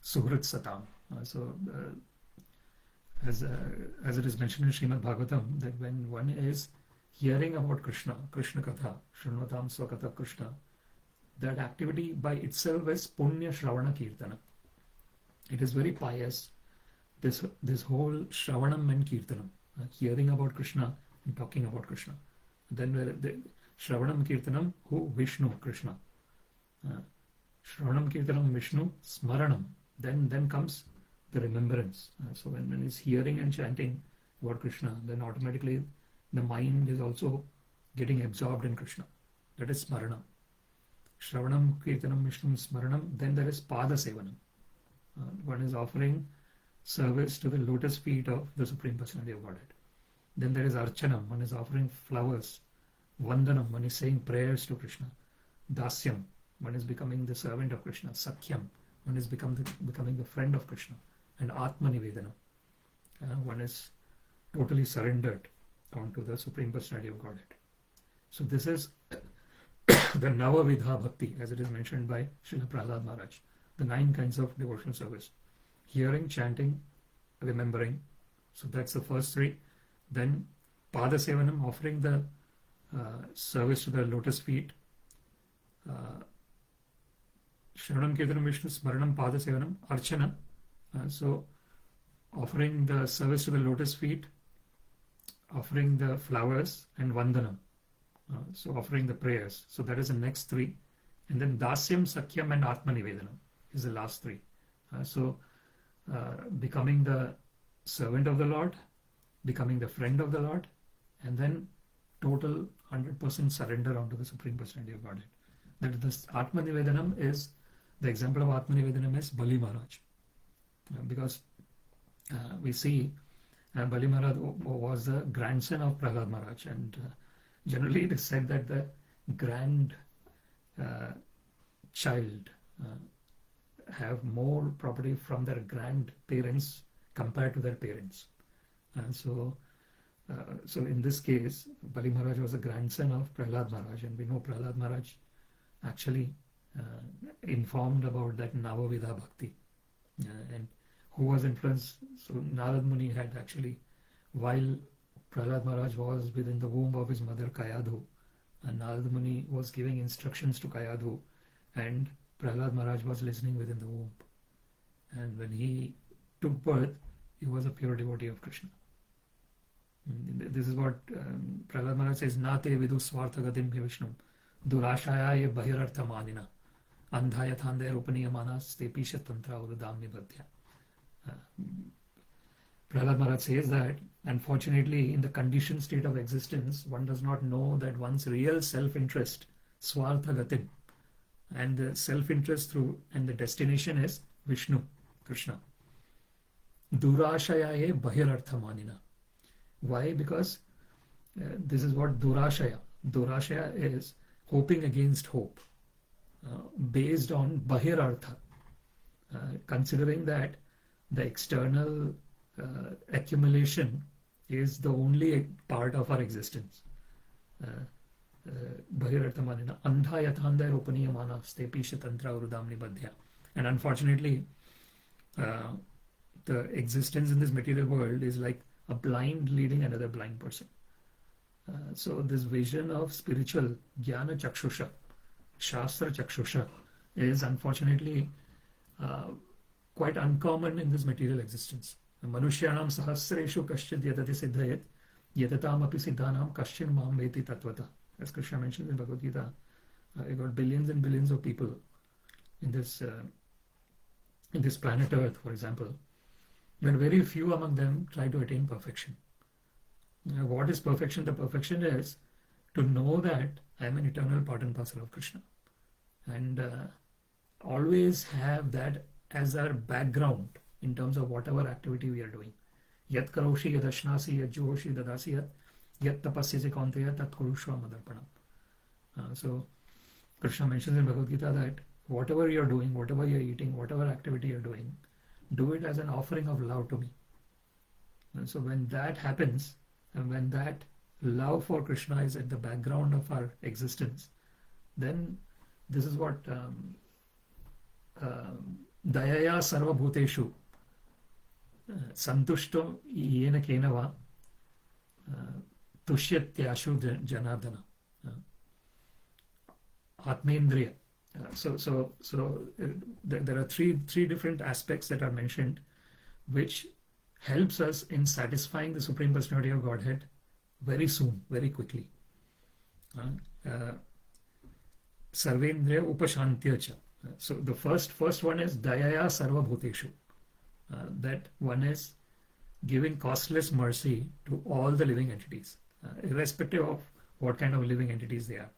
suhrit satam. So as it is mentioned in Śrīmad Bhāgavatam, that when one is hearing about Krishna Katha, Shrunvatam swakatha Krishna, that activity by itself is punya shravana kirtana. It is very pious. This whole shravanam and kirtanam, hearing about Krishna and talking about Krishna. Then the shravanam kirtanam, who Vishnu, Krishna. Shravanam kirtanam Vishnu, smaranam. Then comes the remembrance. So when one is hearing and chanting about Krishna, then automatically the mind is also getting absorbed in Krishna. That is smaranam. Shravanam kirtanam Vishnu smaranam. Then there is pada sevanam. One is offering service to the lotus feet of the Supreme Personality of Godhead. Then there is archanam, one is offering flowers. Vandanam, one is saying prayers to Krishna. Dasyam, one is becoming the servant of Krishna. Sakhyam, one is becoming the friend of Krishna. And Atmanivedanam, one is totally surrendered onto the Supreme Personality of Godhead. So this is the Navavidha Bhakti, as it is mentioned by Srila Prahlad Maharaj. The 9 kinds of devotional service. Hearing, chanting, remembering. So that's the first 3. Then Pada Sevanam, offering the service to the lotus feet. Shravanam Kirtanam Vishnu Smaranam Pada Sevanam. Archana, So offering the service to the lotus feet, offering the flowers, and vandanam. So offering the prayers. So that is the next three. And then dasyam, sakyam, and atmanivedanam is the last three. So becoming the servant of the Lord, becoming the friend of the Lord, and then total 100% surrender onto the Supreme Personality of Godhead. That this atmanivedanam is, the example of atmanivedanam is Bali Maharaj. Because we see Bali Maharaj was the grandson of Prahlad Maharaj, and generally it is said that the grand child have more property from their grandparents compared to their parents. And so in this case, Bali Maharaj was a grandson of Prahlad Maharaj, and we know Prahlad Maharaj actually informed about that Navavidha Bhakti, and who was influenced. So Narad Muni had actually, while Prahlad Maharaj was within the womb of his mother Kayadhu, and Narad Muni was giving instructions to Kayadhu, and Prahlad Maharaj was listening within the womb. And when he took birth, he was a pure devotee of Krishna. This is what Prahlad Maharaj says, Nate vidu swarthagatim Vishnum, durashaya bahirartha manina, andhaya thandaya upaniyamanas tepisha tantra urudamni badhya. Prahlad Maharaj says that, unfortunately, in the conditioned state of existence, one does not know that one's real self-interest, swarthagatim, and the self-interest through, and the destination is Vishnu, Krishna. Durashayaye bahirartha manina. Why? Because this is what Durashaya. Durashaya is hoping against hope, based on bahirartha, considering that the external accumulation is the only part of our existence. Bahirartha manina. Andha yathandaya upaniyamanas tepisha tantra urudamni badhya. And unfortunately, the existence in this material world is like a blind leading another blind person. So this vision of spiritual jnana chakshusha, shastra chakshusha, is unfortunately quite uncommon in this material existence. Manushyanam sahasreshu kaschid yatati siddhayat yatatam api siddhanam kaschin mam veti tatvata. As Krishna mentions in Bhagavad Gita, you got billions and billions of people in this planet Earth, for example, but very few among them try to attain perfection. What is perfection? The perfection is to know that I am an eternal part and parcel of Krishna, and always have that as our background in terms of whatever activity we are doing. Yat karoshi yad ashnasi yad juhoshi dadasi yat tapasyasi kaunteya tat kurushva madarpanam. So Krishna mentions in Bhagavad Gita that whatever you are doing, whatever you are eating, whatever activity you are doing, do it as an offering of love to me. And so when that happens, and when that love for Krishna is at the background of our existence, then this is what dayaya sarva bhuteshu santushto yena kenava tushyatyashu janardana. Atmendriya. So there are three different aspects that are mentioned, which helps us in satisfying the Supreme Personality of Godhead very soon, very quickly. Sarvendriya upashantyacha. So the first one is dayaya sarva bhuteshu. That one is giving costless mercy to all the living entities, irrespective of what kind of living entities they are.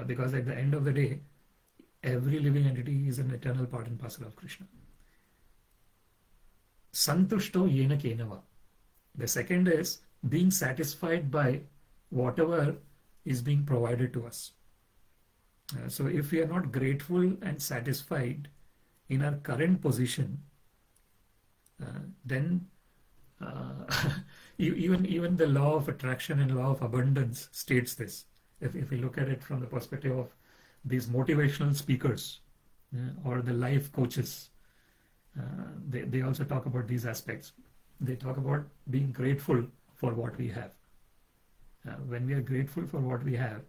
Because at the end of the day, every living entity is an eternal part and parcel of Krishna. Santushto yena kenava. The second is being satisfied by whatever is being provided to us. So if we are not grateful and satisfied in our current position, then even the law of attraction and law of abundance states this. If we look at it from the perspective of these motivational speakers or the life coaches, they also talk about these aspects. They talk about being grateful for what we have. When we are grateful for what we have,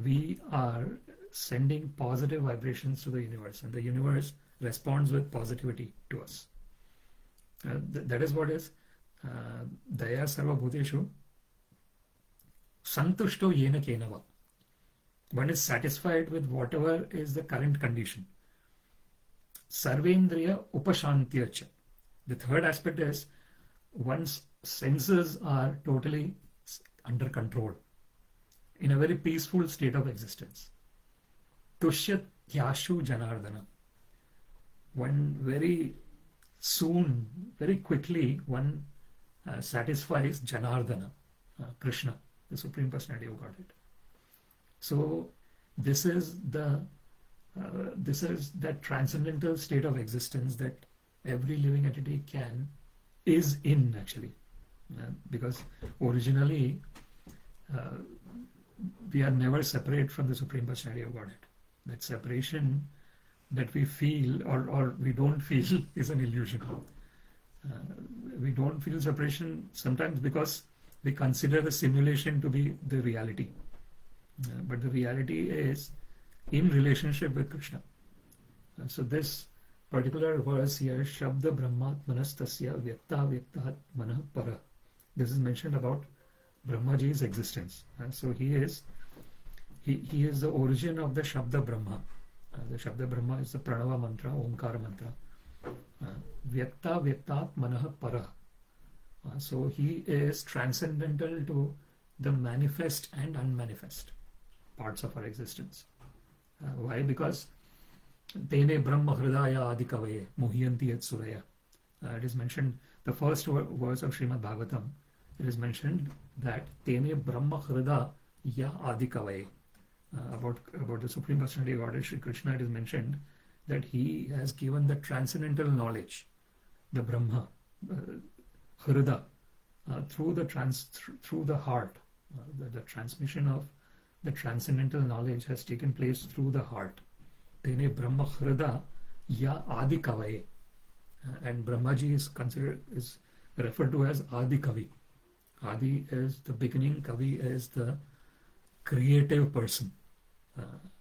we are sending positive vibrations to the universe, and the universe responds with positivity to us. That is what is daya sarva bhuteshu santushto yena kenava. One is satisfied with whatever is the current condition. Sarvendriya upashantyacha. The third aspect is one's senses are totally under control, in a very peaceful state of existence. Tushyat yashu janardana. One very soon, very quickly, one satisfies Janardana, Krishna, the Supreme Personality of Godhead. So this is that transcendental state of existence that every living entity is in actually, because originally we are never separate from the Supreme Personality of Godhead. That separation that we feel or we don't feel is an illusion. We don't feel separation sometimes because we consider the simulation to be the reality. But the reality is in relationship with Krishna. So this particular verse here, śabda-brahmātmanas tasya vyaktāvyaktātmanaḥ paraḥ. This is mentioned about Brahmaji's existence. So he is the origin of the Shabda-Brahmā. The Shabda-Brahmā is the Pranava mantra, Omkara mantra. Vyaktāvyaktātmanaḥ paraḥ. So he is transcendental to the manifest and unmanifest parts of our existence. Why? Because Tene Brahma Hridaya Adikavaye Muhyanti Yat Suraya. It is mentioned, the first verse of Śrīmad Bhāgavatam, it is mentioned that Tene Brahma Hridaya Adikavaye. About the Supreme Personality of Godhead, Shri Krishna, it is mentioned that he has given the transcendental knowledge, the Brahma, Hrida, through the heart. The transmission of the transcendental knowledge has taken place through the heart. Tene Brahma Hrida Ya Adi Kavaye. And Brahmaji is referred to as Adi Kavi. Adi is the beginning, Kavi is the creative person.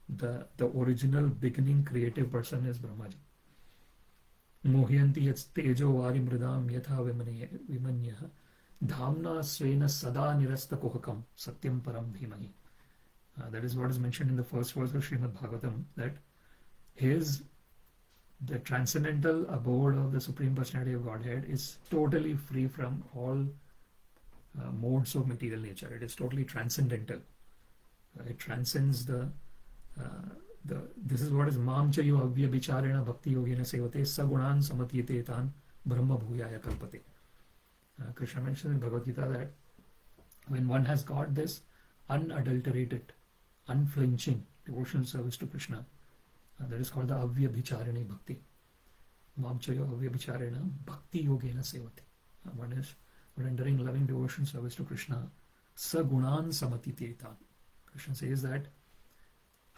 The original beginning creative person is Brahmaji. Muhyanti yat tejo vari mridam yatha vimanyah dhamna svena sada nirasta kuhakam satyam param dhimahi. That is what is mentioned in the first verse of Śrīmad Bhāgavatam, that the transcendental abode of the Supreme Personality of Godhead is totally free from all modes of material nature. It is totally transcendental. It transcends this is what is mam chayo avya bicharena bhakti yogena sevate sagunan samatyate tan brahma bhuyaya kalpate. Krishna mentions in Bhagavad Gita that when one has got this unadulterated, unflinching devotional service to Krishna, that is called the avya bichareni bhakti. Mam chayo avya bicharena bhakti yogena sevate. One is rendering loving devotion service to Krishna, sagunan samatyate tan. Krishna says that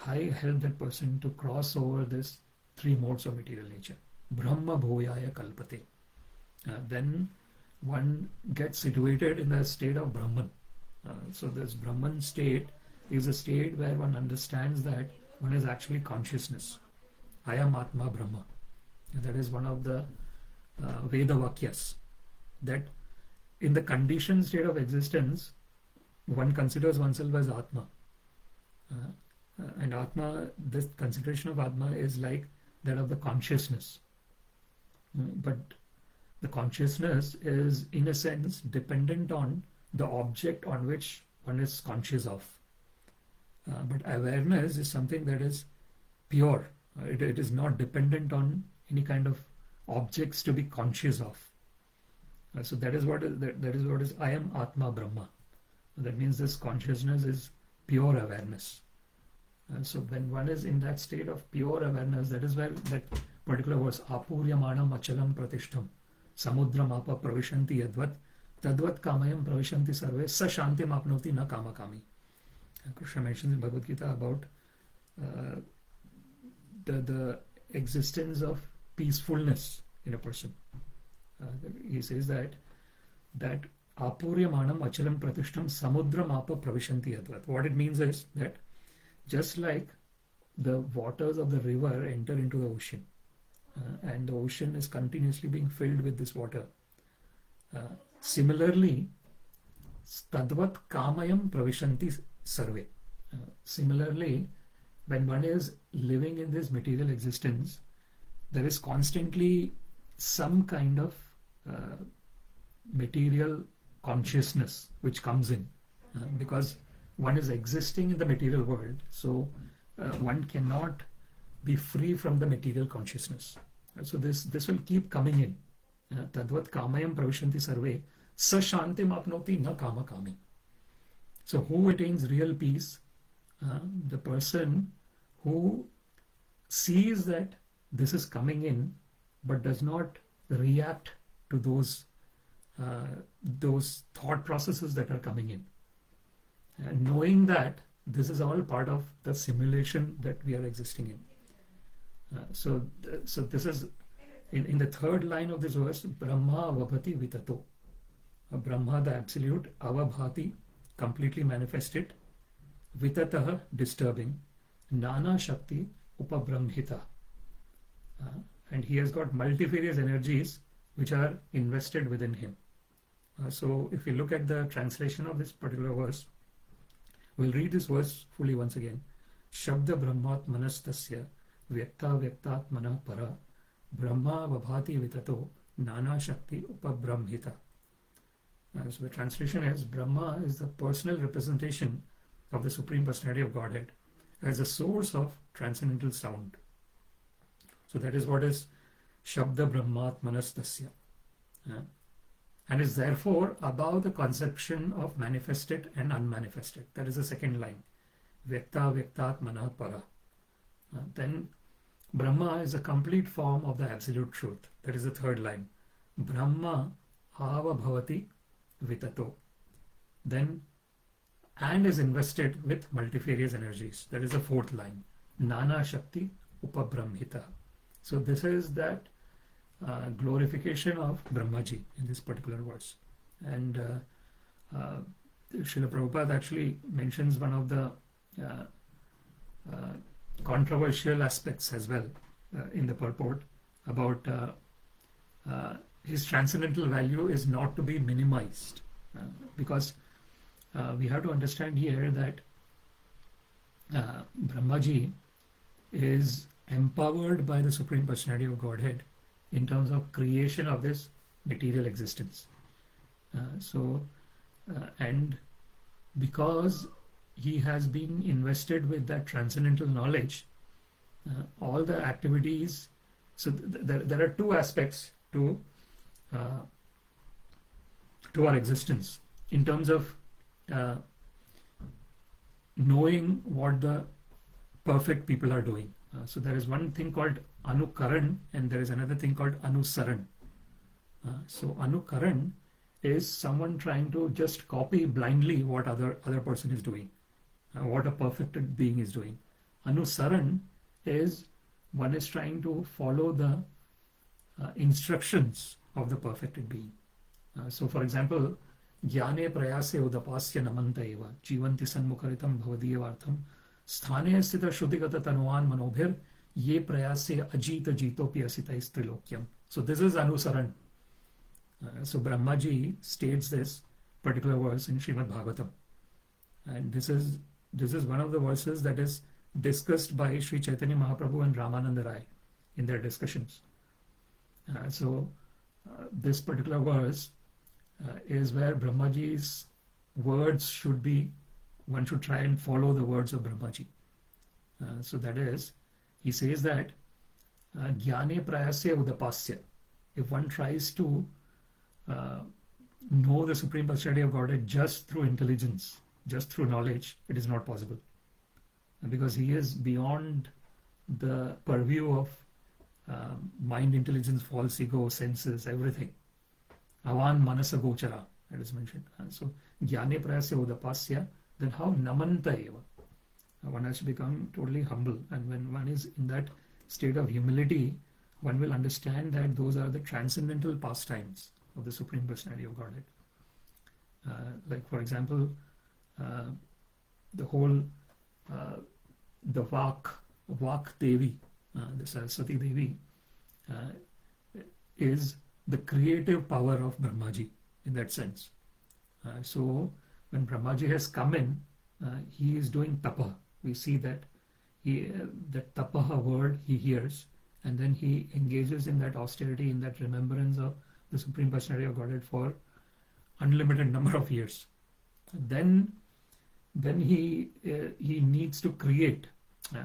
I help that person to cross over this three modes of material nature. Brahma bhuyaya kalpate. Then one gets situated in the state of Brahman. So this Brahman state is a state where one understands that one is actually consciousness. I am Atma Brahma. And that is one of the Veda Vakyas. That in the conditioned state of existence, one considers oneself as Atma. And Atma, this consideration of Atma is like that of the consciousness. But the consciousness is, in a sense, dependent on the object on which one is conscious of. But awareness is something that is pure. It is not dependent on any kind of objects to be conscious of. So that is what is I am Atma Brahma. That means this consciousness is pure awareness. So when one is in that state of pure awareness, that is where that particular verse, Apuryamanam achalam pratishtham samudram apa pravishanti yadvat tadvat kamayam pravishanti sarve sa shantim apnoti na kama kami. Krishna mentions in Bhagavad Gita about the existence of peacefulness in a person. He says that Apuryamanam achalam pratishtham samudram apa pravishanti yadvat. What it means is that just like the waters of the river enter into the ocean, and the ocean is continuously being filled with this water. Similarly, tadvat kamayam pravishanti sarve. Similarly, when one is living in this material existence, there is constantly some kind of material consciousness which comes in, because one is existing in the material world, so one cannot be free from the material consciousness. So this will keep coming in. Tadvat kamayam pravishanti sarve sa shantim apnoti na kama kami. So who attains real peace? The person who sees that this is coming in but does not react to those thought processes that are coming in, and knowing that this is all part of the simulation that we are existing in. So this is in the third line of this verse, brahmāvabhāti vitato. Brahma, the absolute, avabhāti, completely manifested, vitatah, disturbing, nānā-śakty-upabṛṁhitaḥ. And he has got multifarious energies which are invested within him. So if we look at the translation of this particular verse, we'll read this verse fully once again. śabda-brahmātmanas tasya vyaktāvyaktātmanaḥ paraḥ brahmāvabhāti vitato nānā-śakty-upabṛṁhitaḥ. So the translation is, Brahma is the personal representation of the Supreme Personality of Godhead as a source of transcendental sound. So that is what is śabda-brahmātmanas tasya. And is therefore above the conception of manifested and unmanifested. That is the second line. vyaktāvyaktātmanaḥ paraḥ. Then Brahma is a complete form of the absolute truth. That is the third line. brahmāvabhāti vitato. Then and is invested with multifarious energies. That is the fourth line. nānā-śakty-upabṛṁhitaḥ. So this is that glorification of Brahmaji in this particular verse. And Srila Prabhupada actually mentions one of the controversial aspects as well in the purport about his transcendental value is not to be minimized, because we have to understand here that Brahmaji is empowered by the Supreme Personality of Godhead in terms of creation of this material existence. And because he has been invested with that transcendental knowledge, all the activities, so there are two aspects to our existence in terms of knowing what the perfect people are doing. So there is one thing called anukaran and there is another thing called anusaran. So anukaran is someone trying to just copy blindly what other person is doing, what a perfected being is doing. Anusaran is one is trying to follow the instructions of the perfected being. So for example, jnāne prayase udapasya namanta eva jivanti sanmukharitam bhavadiyavartham sthane sthita shuddhigata tanuvan manobhir ye prayase ajita jitopi asitais trilokyam. So this is anusaran. So Brahmaji states this particular verse in Śrīmad Bhāgavatam, and this is one of the verses that is discussed by Sri Chaitanya Mahaprabhu and Ramananda Rai in their discussions. This particular verse is where Brahmaji's words should be, one should try and follow the words of Brahmaji. So that is, he says that jnāne prayasya udapasya. If one tries to know the Supreme Personality of Godhead just through intelligence, just through knowledge, it is not possible. Because he is beyond the purview of mind, intelligence, false ego, senses, everything. Avan manasa gochara, it is mentioned. And so, jnāne prayasya udapasya, then how namanta eva? One has to become totally humble. And when one is in that state of humility, one will understand that those are the transcendental pastimes of the Supreme Personality of Godhead. Like for example, the whole, the Vak Devi, the Saraswati Devi, is the creative power of Brahmaji in that sense. So when Brahmaji has come in, he is doing tapa. We see that that tapaha word he hears, and then he engages in that austerity, in that remembrance of the Supreme Personality of Godhead for unlimited number of years. Then he needs to create.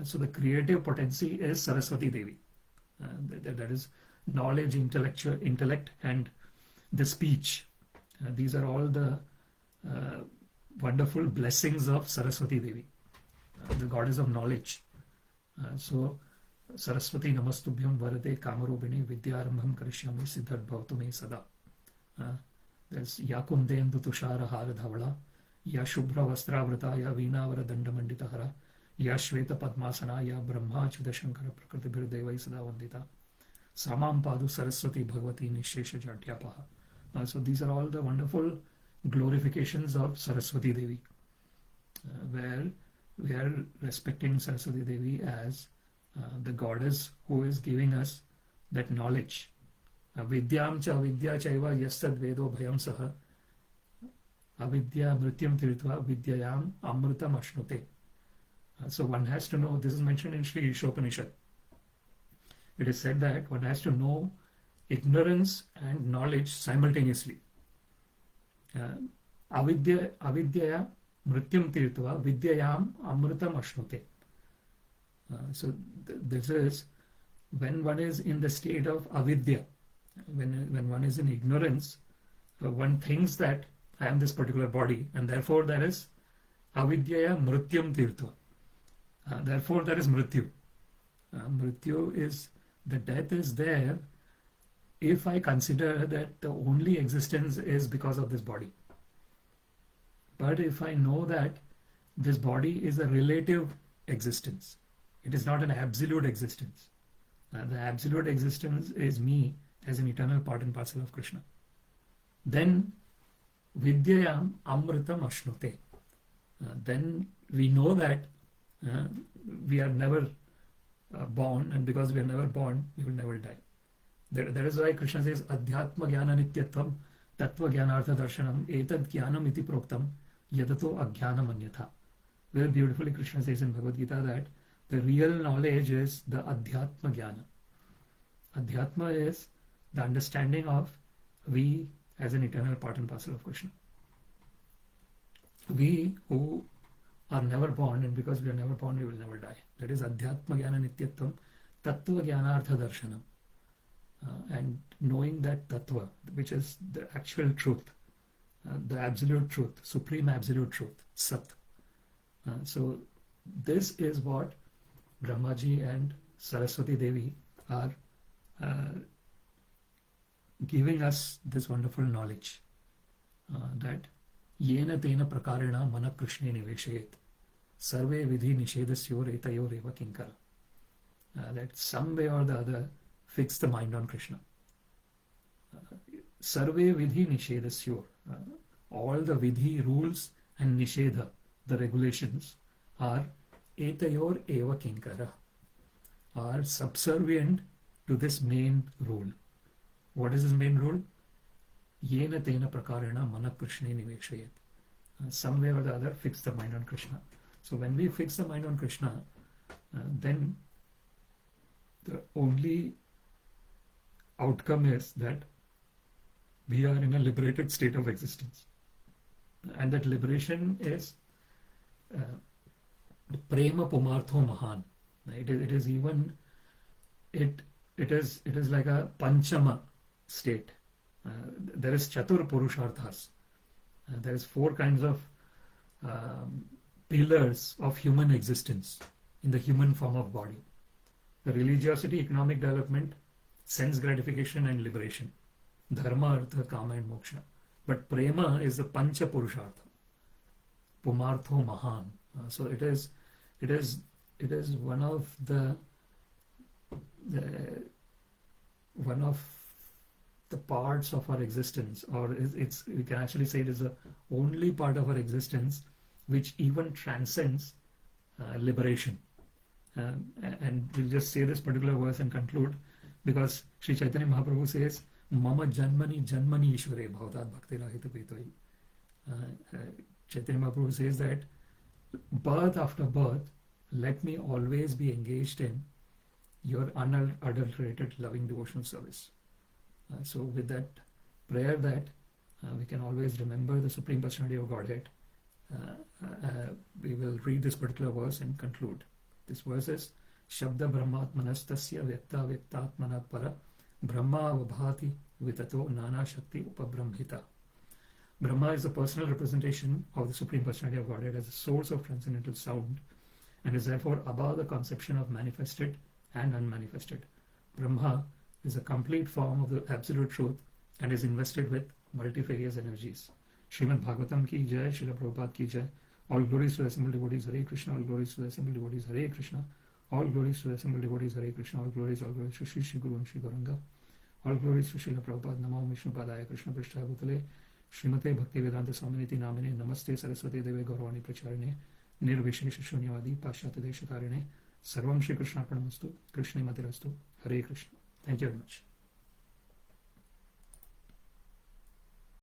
So the creative potency is Saraswati Devi. That is knowledge, intellect, and the speech. These are all the wonderful blessings of Saraswati Devi, the goddess of knowledge. So Saraswati Namastubhyam Varade Kamarubini Vidyarambham Karishyami Siddhat Bhavatu Me Sada. There's Yakundendu Tushara Hara Dhavala, Ya Shubhra Vastravrata, Ya Veenavara Dandamanditahara, Ya Shveta Padmasana, Ya Brahmā Chudashankara Prakriti Birdevai Sada Vandita, Samam Padu Saraswati Bhagavati Nishesha Jatyapaha. So these are all the wonderful glorifications of Saraswati Devi, where we are respecting Saraswati Devi as the goddess who is giving us that knowledge. Vidyam cha vidya chaiva yastad vedo bhayam saha avidya mrityam tiritva vidyayam amrutam ashnute. So one has to know, this is mentioned in Sri Ishopanishad. It is said that one has to know ignorance and knowledge simultaneously. Avidya mrityam tiritva vidyayam amrutam ashnute. So this is when one is in the state of avidya, when one is in ignorance, one thinks that I am this particular body, and therefore there is avidyaya mrityam tirtva. Therefore there is mrityu. Mrityu is, the death is there if I consider that the only existence is because of this body. But if I know that this body is a relative existence, it is not an absolute existence. The absolute existence is me as an eternal part and parcel of Krishna. Then vidyayam amritam ashnute. Then we know that we are never born, and because we are never born, we will never die. That is why Krishna says adhyatma jnana nityatvam tattva jnanartha darshanam etad jnanam iti proktam yadato ajnanam anyatha. Very beautifully Krishna says in Bhagavad Gita that the real knowledge is the adhyatma jnana. Adhyatma is the understanding of we as an eternal part and parcel of Krishna. We who are never born, and because we are never born, we will never die. That is adhyatma jnana nityatvam tattva jnanartha darshanam. And knowing that tattva, which is the actual truth, the absolute truth, supreme absolute truth, sat. So this is what Brahmaji and Saraswati Devi are giving us, this wonderful knowledge that yena tena prakarena mana krishne niveshayet sarve vidhi nishedasyor etayor eva kinkara. That some way or the other fix the mind on Krishna. Sarve vidhi nishedasyor. All the vidhi rules and nishedha, the regulations, are etayor eva kinkara, are subservient to this main rule. What is this main rule? Yena tena prakarena mana krishne niveshayet. Some way or the other fix the mind on Krishna. So when we fix the mind on Krishna, then the only outcome is that we are in a liberated state of existence. And that liberation is prema pumartho mahan. It is even, it is like a panchama state. There is chatur purusharthas. There is 4 kinds of pillars of human existence in the human form of body. The religiosity, economic development, sense gratification and liberation. Dharma, artha, kama and moksha. But prema is the pancha purushartha. Pumartho mahan. So it is one of the parts of our existence, or we can actually say it is the only part of our existence which even transcends liberation. And we'll just say this particular verse and conclude Because Sri Chaitanya Mahaprabhu says, Mama Janmani Janmani Ishvare Bhavtat Bhakti Rahita Petoi. Chaitanya Mahaprabhu says that birth after birth, let me always be engaged in your unadulterated loving devotional service. So with that prayer that we can always remember the Supreme Personality of Godhead, we will read this particular verse and conclude. This verse is śabda-brahmātmanas tasya vyaktāvyaktātmanaḥ brahmāvabhāti vitato nānā-śakty-upabṛṁhitaḥ. Brahma is the personal representation of the Supreme Personality of Godhead as the source of transcendental sound, and is therefore above the conception of manifested and unmanifested. Brahma is a complete form of the absolute truth and is invested with multifarious energies. Śrīmad Bhāgavatam ki jai, Śrīla Prabhupada ki jai. All glories to the assembled devotees, Hare Krishna. All glories to the assembled devotees, Hare Krishna. All glories to the assembled devotees, Hare Krishna. All glories to Shri Shri Guru and Shri Gauranga. All glories to Śrīla Prabhupada. Namo Vishnu Padaya Krishna Prishtaya Bhutale Śrīmate Bhakti Vedanta Swaminiti Namine Namaste Saraswati Deve Gauravani Pracharine Nirvishesha Shunyavadi Pashyata Deshatarine Sarvam Shri Krishna Arpanamastu Krishna Matirastu Hare Krishna. Thank you very much.